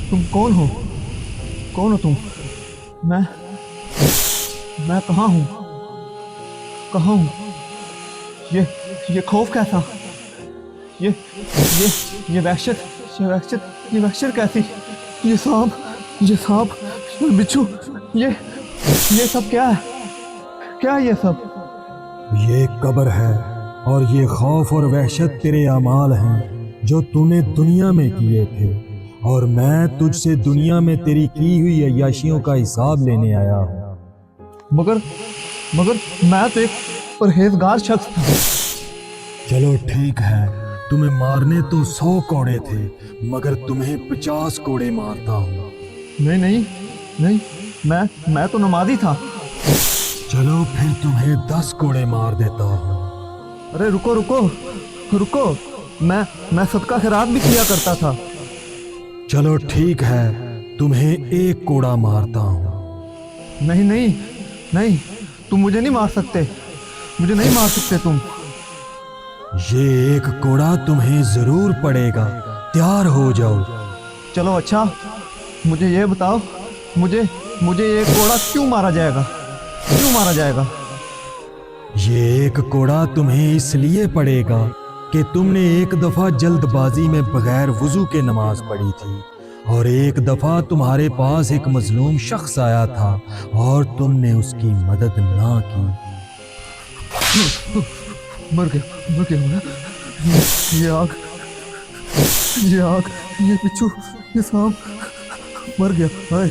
तुम कौन हो? कौन हो तुम? मैं कहाँ हूँ? कहाँ हूँ? ये खौफ कैसा? ये वहशत, ये वहशत कैसी? ये सांप, ये बिच्छू, ये सब क्या है? क्या है ये सब? ये कब्र है और ये खौफ और वहशत तेरे अमाल हैं जो तूने दुनिया में किए थे, और मैं तुझसे दुनिया में तेरी की हुई अय्याशियों का हिसाब लेने आया हूँ। मगर मैं तो एक परहेजगार शख्स था। चलो ठीक है, तुम्हें मारने तो 100 कोड़े थे, मगर तुम्हें 50 कोड़े मारता हूँ। नहीं, मैं तो नमाजी था। चलो फिर तुम्हें 10 कोड़े मार देता हूँ। अरे रुको, मैं सदका खैरात भी किया करता था। चलो ठीक है, तुम्हें 1 कोड़ा मारता हूँ। नहीं, तुम मुझे नहीं मार सकते, तुम। ये 1 कोड़ा तुम्हें जरूर पड़ेगा, तैयार हो जाओ। चलो अच्छा, मुझे ये बताओ, मुझे ये कोड़ा क्यों मारा जाएगा? ये 1 कोड़ा तुम्हें इसलिए पड़ेगा कि तुमने एक दफा जल्दबाजी में बगैर वुजू के नमाज पढ़ी थी, और एक दफा तुम्हारे पास एक मजलूम शख्स आया था और तुमने उसकी मदद ना की। मर गया मैं। ये आग, ये बिच्छू, ये सांप, मर गया मैं।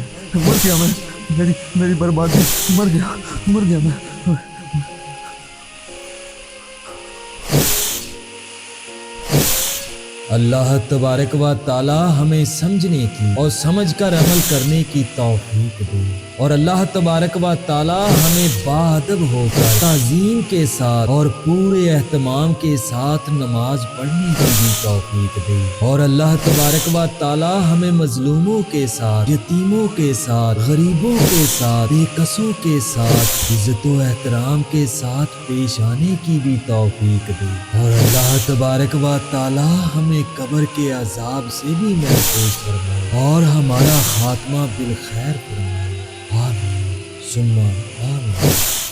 मेरी बर्बादी, मर गया मैं। अल्लाह तबारक व ताला हमें समझने की और समझकर अमल करने की तौफीक दे, और अल्लाह तबारक व ताला हमें बाअदब होकर ताज़ीम के साथ और पूरे एहतमाम के साथ नमाज पढ़ने की भी तौफीक दे, और अल्लाह तबारक व ताला हमें मजलूमों के साथ, यतीमों के साथ, गरीबों के साथ, बेकसों के साथ इज्जत व एहतराम के साथ पेश आने की भी तौफीक दे, और अल्लाह तबारक व ताला हमें कब्र के अजाब से भी महफूज फरमाए और हमारा खात्मा बिल खैर फरमाए। आमीन सुम्मा आमीन।